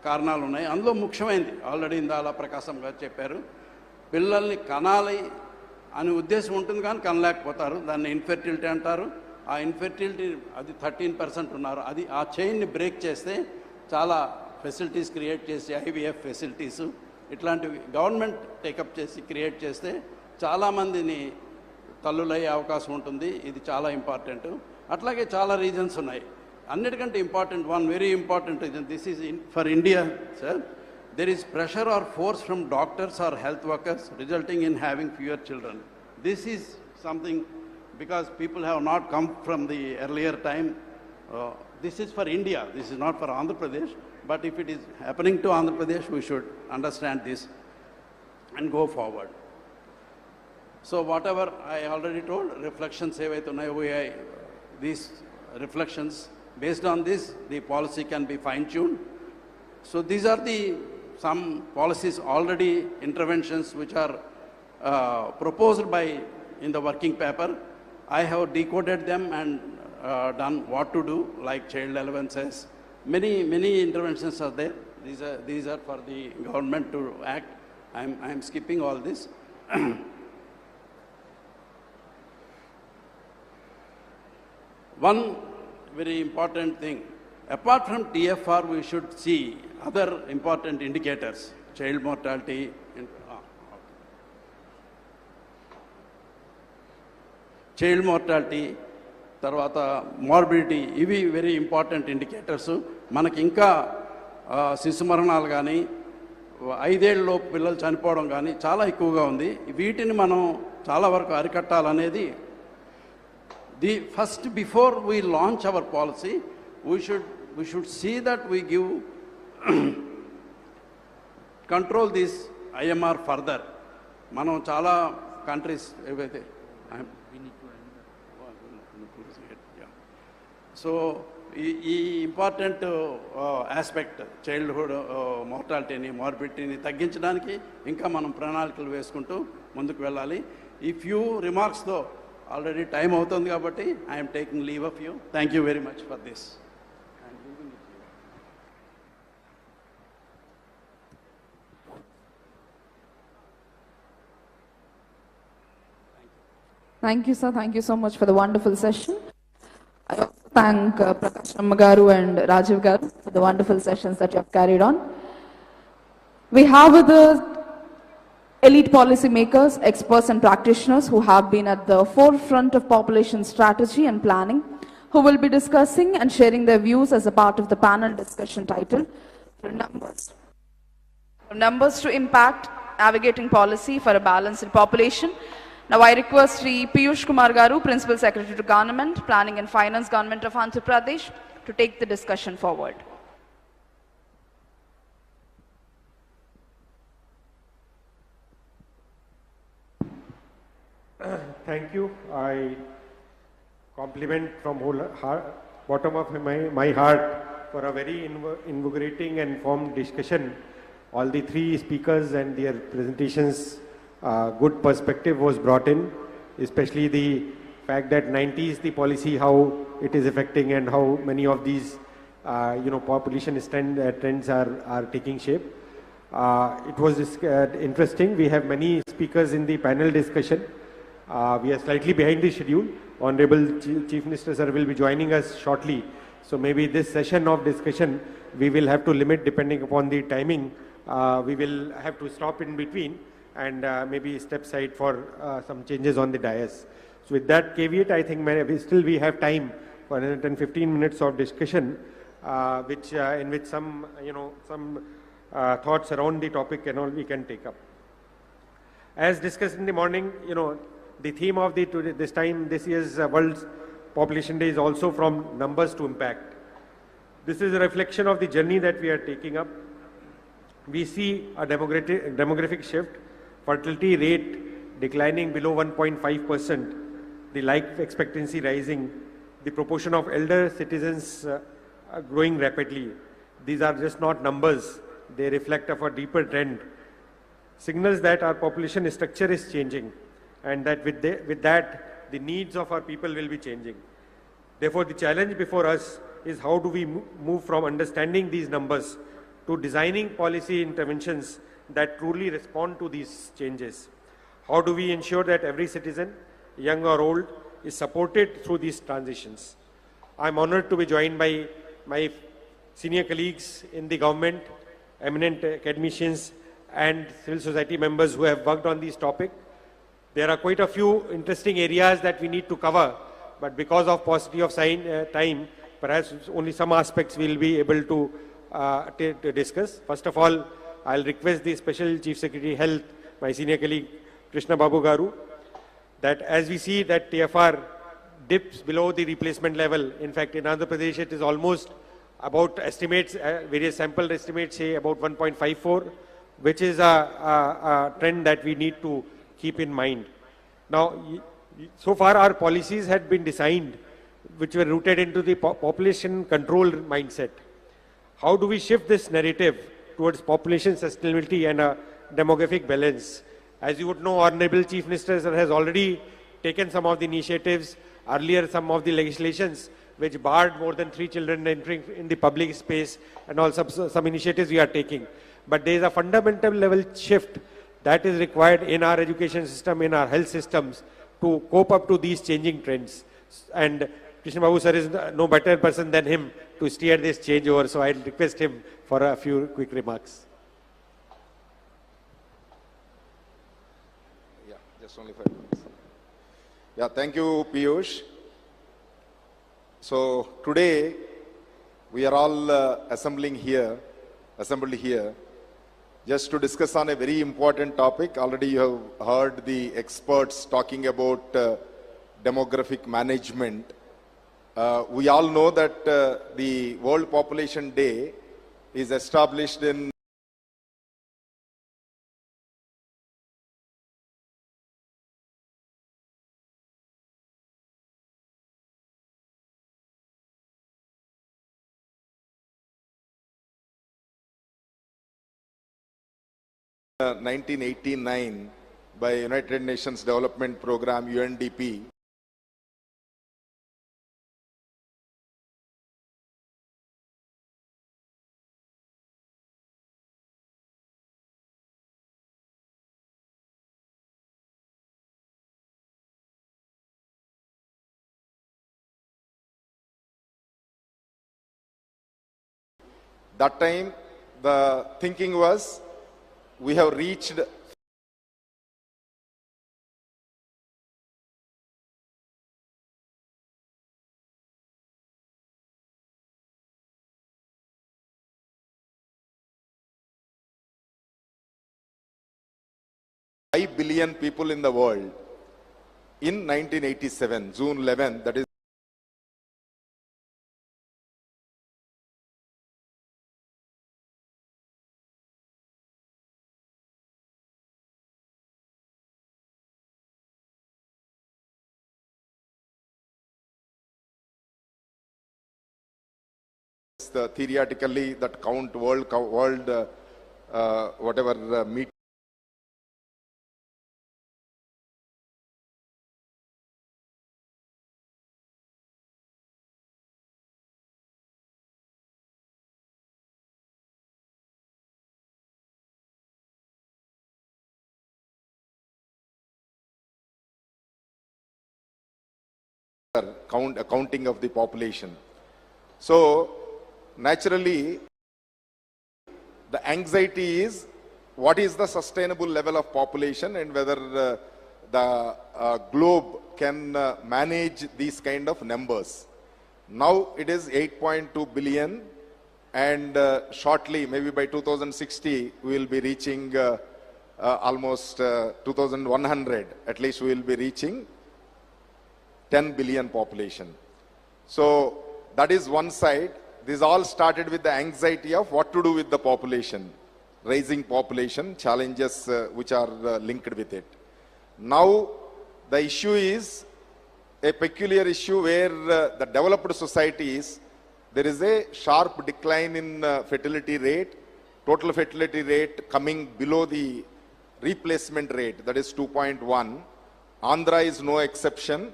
కారణాలు ఉన్నాయి. అందులో ముఖ్యమైనది ఆల్రెడీ ఇందాల ప్రకాశం గారు చెప్పారు, పిల్లల్ని కనాలి అనే ఉద్దేశం ఉంటుంది కానీ కనలేకపోతారు. దాన్ని ఇన్ఫెర్టిలిటీ అంటారు. ఆ ఇన్ఫెర్టిలిటీ అది 13% ఉన్నారు. అది ఆ చైన్ని బ్రేక్ చేస్తే చాలా ఫెసిలిటీస్ క్రియేట్ చేసి, IVF ఫెసిలిటీసు ఇట్లాంటివి గవర్నమెంట్ టేకప్ చేసి క్రియేట్ చేస్తే చాలామందిని తల్లులయ్యే అవకాశం ఉంటుంది. ఇది చాలా ఇంపార్టెంట్. అట్లాగే చాలా రీజన్స్ ఉన్నాయి. అన్నిటికంటే important, one very important reason, this is for India sir. There is pressure or force from doctors or health workers resulting in having fewer children. This is something because people have not come from the earlier time. This is for India. This is not for Andhra Pradesh. But if it is happening to Andhra Pradesh, we should understand this and go forward. So whatever I already told, reflections these reflections, based on this, the policy can be fine-tuned. So these are some policies already, interventions which are proposed by in the working paper. I have decoded them and done what to do, like child allowances. Many interventions are there. These are for the government to act. I am skipping all this. One very important thing, apart from TFR, we should see other important indicators, child mortality, child mortality, తర్వాత morbidity, ఇవి very important indicators. మనకి ఇంకా శిశు మరణాలు కానీ 5 ఏళ్ళలోపు పిల్లలు చనిపోవడం కానీ చాలా ఎక్కువగా ఉంది. వీటిని మనం చాలా వరకు అరికట్టాలనేది first, before we launch our policy, we should see that we give control this IMR further. మనం చాలా కంట్రీస్ ఏవైతే సో ఈ ఇంపార్టెంట్ ఆస్పెక్ట్ చైల్డ్హుడ్ మోర్టాలిటీని, మార్బిడిటీని తగ్గించడానికి ఇంకా మనం ప్రణాళికలు వేసుకుంటూ ముందుకు వెళ్ళాలి. ఈ ఫ్యూ రిమార్క్స్తో ఆల్రెడీ టైం అవుతుంది కాబట్టి I'm taking leave of you. Thank you very much for this. Thank you, sir. Thank you so much for the wonderful session. I also thank Prakash Garu and Rajiv Garu for the wonderful sessions that you have carried on. We have with us elite policy makers, experts and practitioners who have been at the forefront of population strategy and planning, who will be discussing and sharing their views as a part of the panel discussion titled From Numbers to Impact, Navigating Policy for a Balanced Population. Now I request Sri Piyush Kumar Garu, Principal Secretary to Government, Planning and Finance, Government of Andhra Pradesh, to take the discussion forward. Thank you. I compliment from bottom of my heart for a very invigorating and informed discussion. All the three speakers and their presentations, good perspective was brought in, especially the fact that 90s the policy, how it is affecting and how many of these population trends are taking shape. It was interesting. We have many speakers in the panel discussion. We are slightly behind the schedule. Honorable Chief Minister sir will be joining us shortly. So maybe this session of discussion we will have to limit depending upon the timing. We will have to stop in between and maybe step aside for some changes on the dais. So with that caveat, I think we have time for another 10-15 minutes of discussion, in which some thoughts around the topic and all we can take up. As discussed in the morning, the theme of this year's World Population Day is also from numbers to impact. This is a reflection of the journey that we are taking up. We see a demographic shift, fertility rate declining below 1.5%, the life expectancy rising, the proportion of elder citizens growing rapidly. These are just not numbers, they reflect of a deeper trend. Signals that our population structure is changing and that with that the needs of our people will be changing. Therefore, the challenge before us is how do we move from understanding these numbers to designing policy interventions that truly respond to these changes. How do we ensure that every citizen, young or old, is supported through these transitions? I am honored to be joined by my senior colleagues in the government, eminent academicians and civil society members who have worked on this topic. There are quite a few interesting areas that we need to cover, but because of paucity of time, perhaps only some aspects we'll be able to discuss. First of all, I'll request the Special Chief Secretary Health, my senior colleague Chandrababu Garu, that as we see that TFR dips below the replacement level, in fact in Andhra Pradesh it is almost about estimates, various sample estimates say about 1.54, which is a trend that we need to keep in mind. Now, so far our policies had been designed which were rooted into the population control mindset. How do we shift this narrative towards population sustainability and a demographic balance? As you would know, Honorable Chief Minister has already taken some of the initiatives, earlier some of the legislations which barred more than 3 children entering in the public space, and also some initiatives we are taking. But there is a fundamental level shift that is required in our education system, in our health systems, to cope up to these changing trends. And Krishna Babu sir is no better person than him to steer this change over, so I'll request him for a few quick remarks. Yeah, just only 5 minutes. Yeah, thank you, Piyush. So today we are all assembled here just to discuss on a very important topic. Already you have heard the experts talking about demographic management. We all know that the World Population Day is established in 1989 by United Nations Development Program UNDP. That time the thinking was we have reached $5 billion people in the world in 1987, June 11, that is theoretically that count world whatever meet accounting of the population. So naturally, the anxiety is what is the sustainable level of population and whether the globe can manage these kind of numbers. Now it is 8.2 billion and shortly, maybe by 2060, we will be reaching almost 2100, at least we will be reaching 10 billion population. So that is one side. This all started with the anxiety of what to do with the population, rising population, challenges which are linked with it. Now the issue is a peculiar issue where the developed societies, there is a sharp decline in fertility rate, total fertility rate coming below the replacement rate, that is 2.1. Andhra is no exception.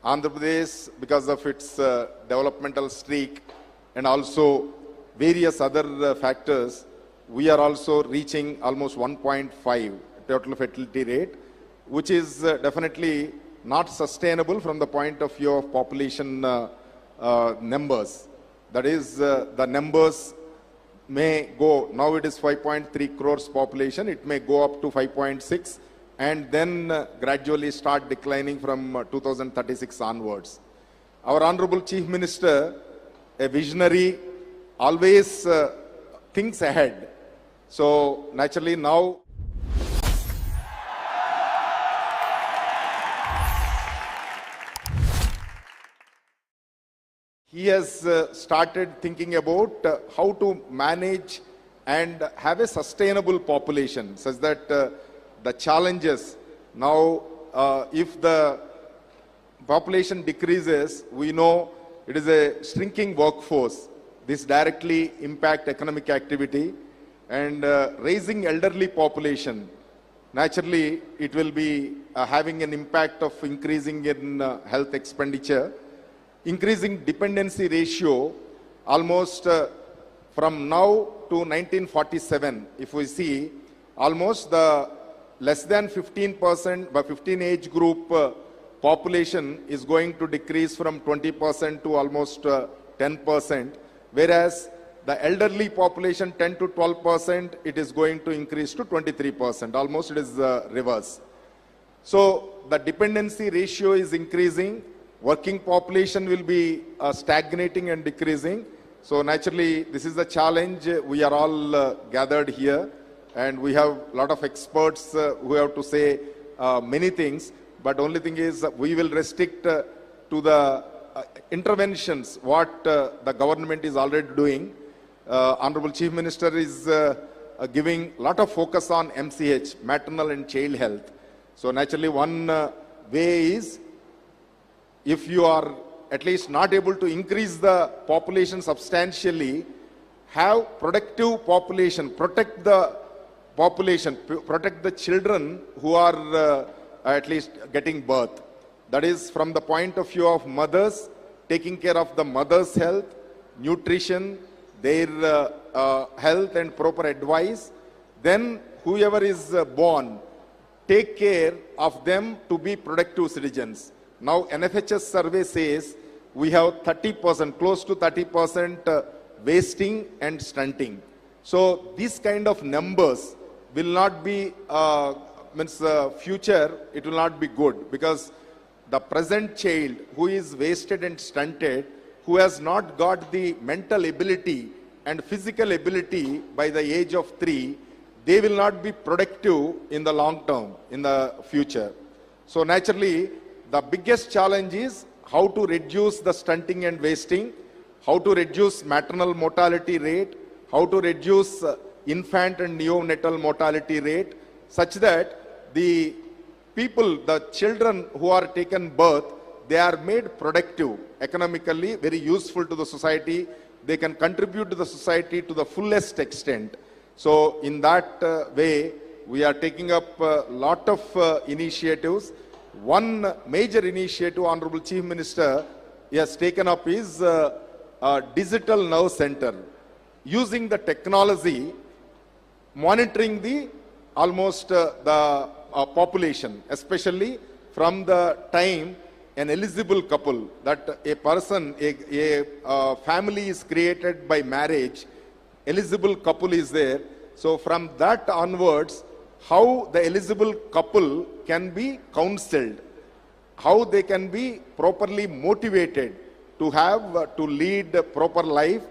Andhra Pradesh, because of its developmental streak and also various other factors, we are also reaching almost 1.5 total fertility rate, which is definitely not sustainable from the point of view of population numbers. That is, the numbers may go, now it is 5.3 crores population, it may go up to 5.6, and then gradually start declining from 2036 onwards. Our Honorable Chief Minister, a visionary, always thinks ahead. So naturally now he has started thinking about how to manage and have a sustainable population such that the challenges now, if the population decreases, we know it is a shrinking workforce. This directly impact economic activity, and raising elderly population. Naturally, it will be having an impact of increasing in health expenditure. Increasing dependency ratio almost from now to 1947, if we see, almost the less than 15%, by 15 age group population is going to decrease from 20% to almost 10%, whereas the elderly population 10 to 12%, it is going to increase to 23%, almost it is reverse. So the dependency ratio is increasing, working population will be stagnating and decreasing. So naturally, this is the challenge. We are all gathered here, and we have a lot of experts who have to say many things. But only thing is, we will restrict to the interventions what the government is already doing. Honorable Chief Minister is giving a lot of focus on MCH, maternal and child health. So naturally, one way is, if you are at least not able to increase the population substantially, have productive population, protect the population, protect the children who are at least getting birth. That is from the point of view of mothers, taking care of the mother's health, nutrition, their health and proper advice. Then whoever is born, take care of them to be productive citizens. Now NFHS survey says we have 30%, close to 30% wasting and stunting. So these kind of numbers will not be, future, it will not be good, because the present child who is wasted and stunted, who has not got the mental ability and physical ability by the age of 3, they will not be productive in the long term, in the future. So naturally, the biggest challenge is how to reduce the stunting and wasting, how to reduce maternal mortality rate, how to reduce infant and neonatal mortality rate, such that the people, the children who are taken birth, they are made productive, economically very useful to the society. They can contribute to the society to the fullest extent. So in that way, we are taking up a lot of initiatives. One major initiative Honorable Chief Minister has taken up is a digital nerve center, using the technology, monitoring the almost the population, especially from the time an eligible couple, that a person, a family is created by marriage, eligible couple is there. So from that onwards, how the eligible couple can be counseled, how they can be properly motivated to have, to lead a proper life,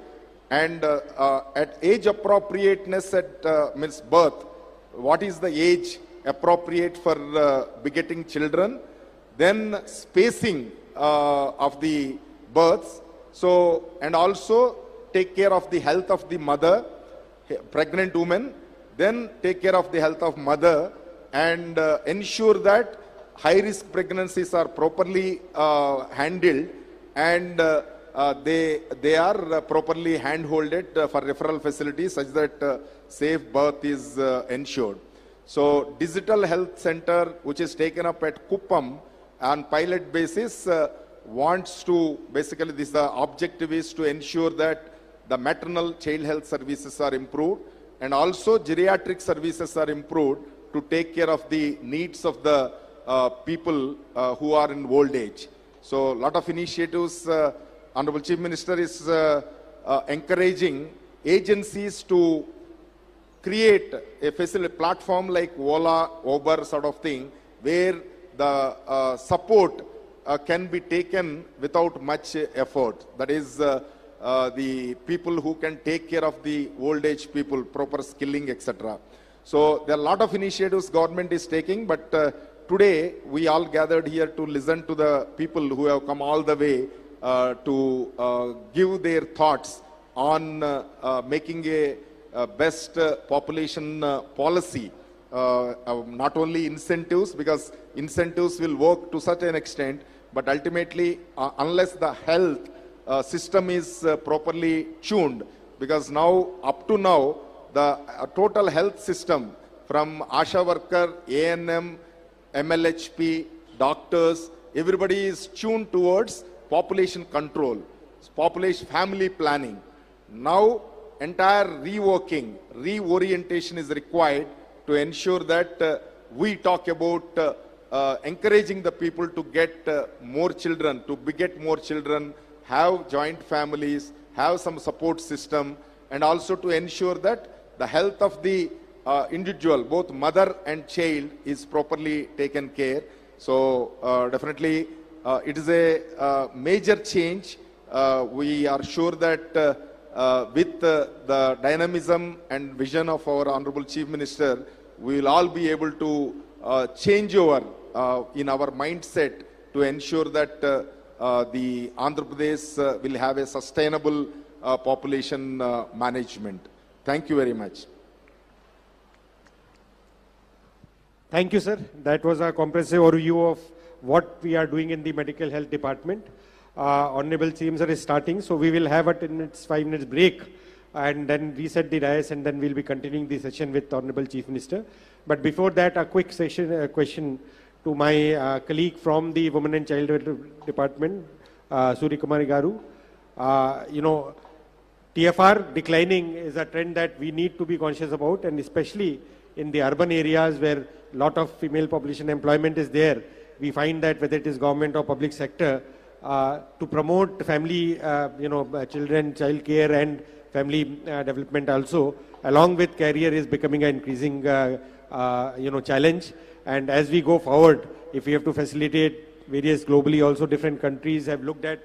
and at age appropriateness at means birth, what is the age appropriate for begetting children, then spacing of the births, so, and also take care of the health of the mother, pregnant woman, then take care of the health of mother, and ensure that high-risk pregnancies are properly handled, and they are properly hand-holded for referral facilities such that safe birth is ensured. So digital health center, which is taken up at Kuppam on pilot basis, wants to, basically this, the objective is to ensure that the maternal child health services are improved, and also geriatric services are improved to take care of the needs of the people who are in old age. So a lot of initiatives, Honorable Chief Minister is encouraging agencies to create a facility platform like Ola, Uber sort of thing, where the support can be taken without much effort. That is the people who can take care of the old age people, proper skilling, etc. So there are a lot of initiatives government is taking, but today we all gathered here to listen to the people who have come all the way to give their thoughts on making a best population policy. Not only incentives, because incentives will work to such an extent, but ultimately unless the health system is properly tuned, because now up to now the total health system from ASHA worker, ANM, MLHP, doctors, everybody is tuned towards population control, population family planning. Now entire reworking, reorientation is required to ensure that we talk about encouraging the people to get more children, to beget more children, have joint families, have some support system, and also to ensure that the health of the individual, both mother and child, is properly taken care. So definitely it is a major change. We are sure that with the dynamism and vision of our Honorable Chief Minister, we will all be able to change over in our mindset to ensure that the Andhra Pradesh will have a sustainable population management. Thank you very much. Thank you, sir. That was a comprehensive overview of what we are doing in the medical health department. Honorable CM sir is starting, so we will have a 5 minutes break and then reset the dais, and then we'll be continuing the session with Honorable Chief Minister. But before that, a quick question to my colleague from the Women and Child Development Department, Suri Kumari Garu. TFR declining is a trend that we need to be conscious about, and especially in the urban areas where a lot of female population employment is there, we find that whether it is government or public sector, to promote family, children, child care and family development also, along with career, is becoming an increasing, challenge. And as we go forward, if we have to facilitate various globally, also different countries have looked at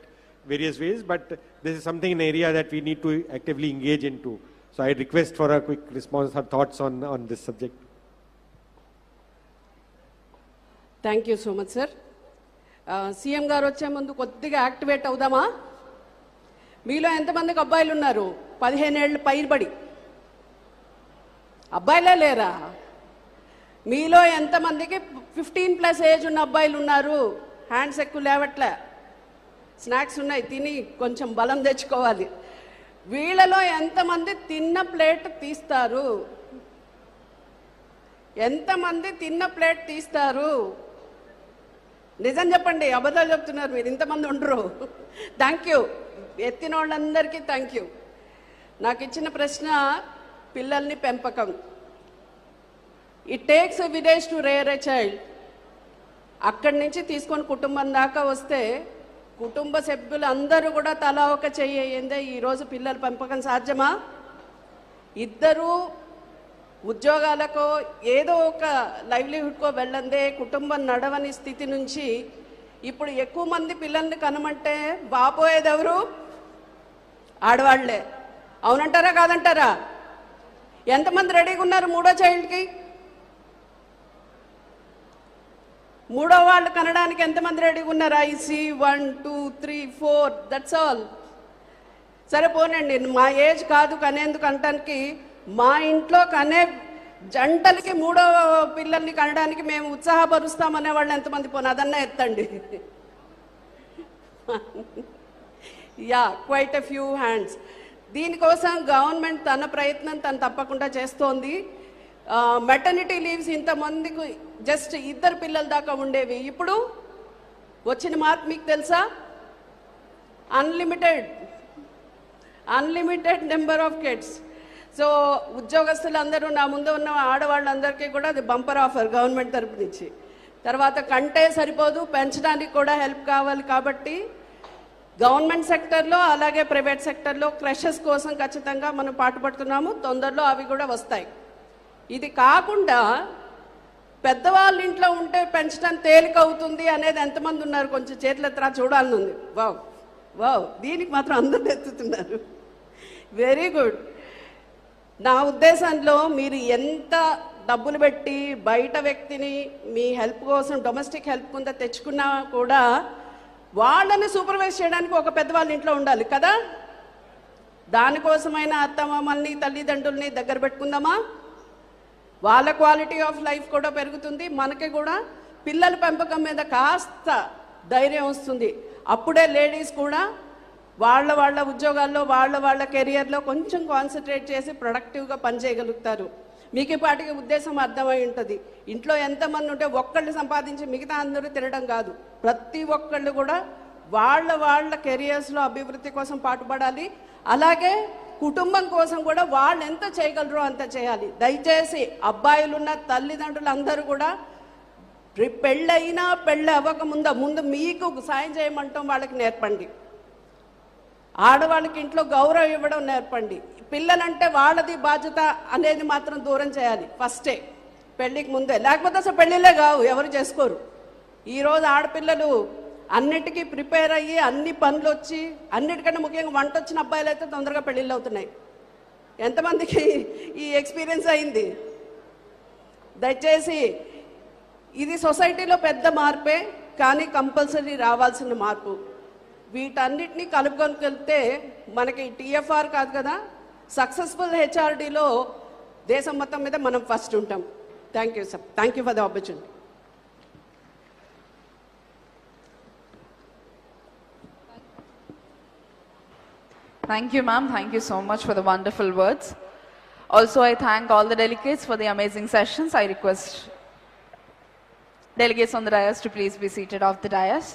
various ways, but this is something, an area that we need to actively engage into. So I request for a quick response or thoughts on this subject. Thank you so much sir. CM గారు వచ్చే ముందు కొద్దిగా activate అవుదామా? మీలో ఎంతమందికి అబ్బాయిలు ఉన్నారు? 15 ఏళ్ళు పైబడి అబ్బాయిలే లేరా? మీలో ఎంతమందికి 15+ ఏజ్ ఉన్న అబ్బాయిలు ఉన్నారు? హ్యాండ్స్ ఎక్కువ లేవట్లే. స్నాక్స్ ఉన్నాయి, తిని కొంచెం బలం తెచ్చుకోవాలి. వీళ్ళలో ఎంతమంది తిన్న ప్లేట్ తీస్తారు? ఎంతమంది తిన్న ప్లేట్ తీస్తారు? నిజం చెప్పండి, అబద్ధాలు చెప్తున్నారు మీరు, ఇంతమంది ఉండరు. థ్యాంక్ యూ, ఎత్తిన వాళ్ళందరికీ థ్యాంక్ యూ. నాకు ఇచ్చిన ప్రశ్న పిల్లల్ని పెంపకం. It takes a village to rare a child. అక్కడి నుంచి తీసుకొని కుటుంబం దాకా వస్తే కుటుంబ సభ్యులు అందరూ కూడా తలా ఒక చెయ్యి అయ్యిందే ఈరోజు పిల్లల పెంపకం సాధ్యమా? ఇద్దరూ ఉద్యోగాలకో ఏదో ఒక లైవ్లీహుడ్కో వెళ్ళందే కుటుంబం నడవని స్థితి నుంచి ఇప్పుడు ఎక్కువ మంది పిల్లల్ని కనమంటే బాపోయేది ఎవరు? ఆడవాళ్లే. అవునంటారా కాదంటారా? ఎంతమంది రెడీగా ఉన్నారు మూడో చైల్డ్కి? మూడో వాళ్ళు కనడానికి ఎంతమంది రెడీగా ఉన్నారు? I see 1 2 3 4, that's all. సరే పోనండి, మా ఏజ్ కాదు కనేందుకు అంటానికి. మా ఇంట్లో కనే జంటలకి మూడో పిల్లల్ని కనడానికి మేము ఉత్సాహపరుస్తామనే వాళ్ళు ఎంతమంది? పోను అదన్నా ఎత్తండి. Yeah, quite a few hands. దీనికోసం గవర్నమెంట్ తన ప్రయత్నం తను తప్పకుండా చేస్తోంది. మెటర్నిటీ లీవ్స్ ఇంతమందికి జస్ట్ 2 పిల్లల దాకా ఉండేవి, ఇప్పుడు వచ్చిన మార్క్ మీకు తెలుసా? Unlimited number of kids. So ఉద్యోగస్తులందరూ, నా ముందు ఉన్న ఆడవాళ్ళందరికీ కూడా అది బంపర్ ఆఫర్ గవర్నమెంట్ తరపు నుంచి. తర్వాత కంటే సరిపోదు, పెంచడానికి కూడా హెల్ప్ కావాలి. కాబట్టి గవర్నమెంట్ సెక్టర్లో అలాగే ప్రైవేట్ సెక్టర్లో క్రషెస్ కోసం ఖచ్చితంగా మనం పాటుపడుతున్నాము. తొందరలో అవి కూడా వస్తాయి. ఇది కాకుండా పెద్దవాళ్ళ ఇంట్లో ఉంటే పెంచడం తేలిక అవుతుంది అనేది ఎంతమంది ఉన్నారు? కొంచెం చేతులు ఎత్తరా చూడాలని ఉంది. వావ్ వావ్, దీనికి మాత్రం అందరూ ఎత్తుతున్నారు. Very good. నా ఉద్దేశంలో మీరు ఎంత డబ్బులు పెట్టి బయట వ్యక్తిని మీ హెల్ప్ కోసం డొమెస్టిక్ హెల్ప్ కింద తెచ్చుకున్నా కూడా వాళ్ళని సూపర్వైజ్ చేయడానికి ఒక పెద్దవాళ్ళ ఇంట్లో ఉండాలి కదా. దానికోసమైనా అత్తమామల్ని తల్లిదండ్రుల్ని దగ్గర పెట్టుకుందామా? వాళ్ళ క్వాలిటీ ఆఫ్ లైఫ్ కూడా పెరుగుతుంది, మనకి కూడా పిల్లల పెంపకం మీద కాస్త ధైర్యం వస్తుంది. అప్పుడే లేడీస్ కూడా వాళ్ళ ఉద్యోగాల్లో వాళ్ళ కెరియర్లో కొంచెం కాన్సన్ట్రేట్ చేసి ప్రొడక్టివ్గా పనిచేయగలుగుతారు. మీకు ఇప్పటికి ఉద్దేశం అర్థమై ఉంటుంది. ఇంట్లో ఎంతమంది ఉంటే ఒక్కళ్ళు సంపాదించి మిగతా అందరూ తినడం కాదు, ప్రతి ఒక్కళ్ళు కూడా వాళ్ళ కెరియర్స్లో అభివృద్ధి కోసం పాటుపడాలి. అలాగే కుటుంబం కోసం కూడా వాళ్ళు ఎంత చేయగలరో అంత చేయాలి. దయచేసి అబ్బాయిలున్న తల్లిదండ్రులు అందరూ కూడా పెళ్ళి అవ్వక ముందు మీకు సాయం చేయమంటాం వాళ్ళకి నేర్పండి. ఆడవాళ్ళకి ఇంట్లో గౌరవం ఇవ్వడం నేర్పండి. పిల్లలంటే వాళ్ళది బాధ్యత అనేది మాత్రం దూరం చేయాలి ఫస్టే, పెళ్ళికి ముందే. లేకపోతే అసలు పెళ్ళిళ్ళే కావు, ఎవరు చేసుకోరు. ఈరోజు ఆడపిల్లలు అన్నిటికీ ప్రిపేర్ అయ్యి అన్ని పనులు వచ్చి, అన్నిటికంటే ముఖ్యంగా వంట వచ్చిన అబ్బాయిలు అయితే తొందరగా పెళ్ళిళ్ళు అవుతున్నాయి. ఎంతమందికి ఈ ఎక్స్పీరియన్స్ అయింది? దయచేసి ఇది సొసైటీలో పెద్ద మార్పే, కానీ కంపల్సరీ రావాల్సిన మార్పు. వీటన్నిటినీ కలుపుకొని వెళ్తే మనకి టీఎఫ్ఆర్ కాదు కదా, సక్సెస్ఫుల్ హెచ్ఆర్డీలో దేశం మొత్తం మీద మనం ఫస్ట్ ఉంటాం. Thank you sir, thank you for the opportunity. Thank you, ma'am. Thank you so much for the wonderful words. Also, I thank all the delegates for the amazing sessions. I request delegates on the dais to please be seated off the dais.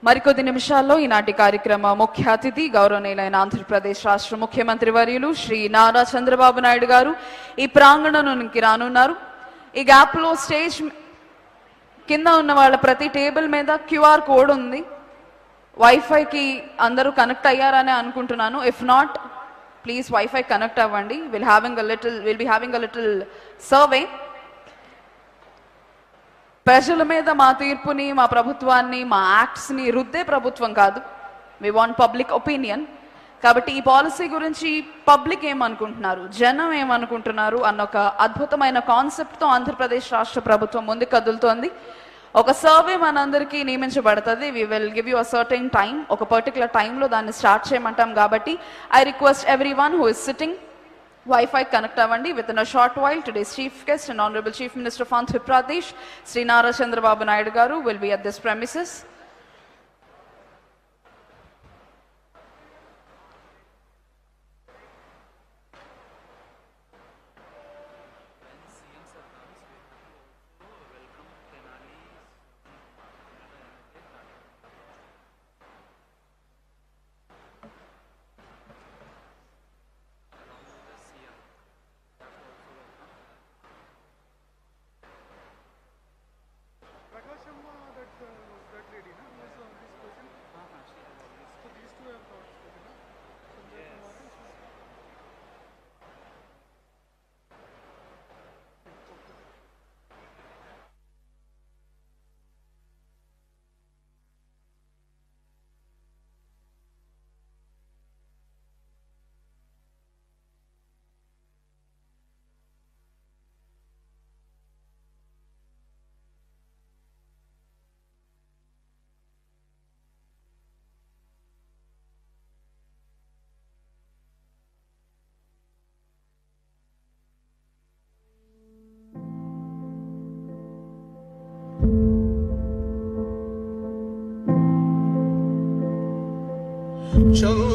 మరికొద్ది నిమిషాల్లో ఈనాటి కార్యక్రమ ముఖ్య అతిథి గౌరవనీయులైన ఆంధ్రప్రదేశ్ రాష్ట్ర ముఖ్యమంత్రి వర్యులు శ్రీ నారా చంద్రబాబు నాయుడు గారు ఈ ప్రాంగణానికి రానున్నారు. ఈ గ్యాప్లో స్టేజ్ కింద ఉన్న వాళ్ళ ప్రతి టేబుల్ మీద క్యూఆర్ కోడ్ ఉంది. వైఫైకి అందరూ కనెక్ట్ అయ్యారని అనుకుంటున్నాను. If not, please wifi connect అవ్వండి. Will be having a little survey. ప్రజల మీద మా తీర్పుని, మా ప్రభుత్వాన్ని, మా యాక్ట్స్ని రుద్దే ప్రభుత్వం కాదు. We want public opinion. కాబట్టి ఈ పాలసీ గురించి పబ్లిక్ ఏమనుకుంటున్నారు, జనం ఏమనుకుంటున్నారు అన్న ఒక అద్భుతమైన కాన్సెప్ట్తో ఆంధ్రప్రదేశ్ రాష్ట్ర ప్రభుత్వం ముందుకు కదులుతోంది. ఒక సర్వే మనందరికీ నియమించబడుతుంది. We will give you a certain time, ఒక పర్టికులర్ టైంలో దాన్ని స్టార్ట్ చేయమంటాం. కాబట్టి I request everyone who is sitting, Wi-Fi connect avandi. Within a short while, today's chief guest and Honorable Chief Minister of Andhra Pradesh, Sri Nara Chandrababu Naidu garu, will be at this premises. Chandrababu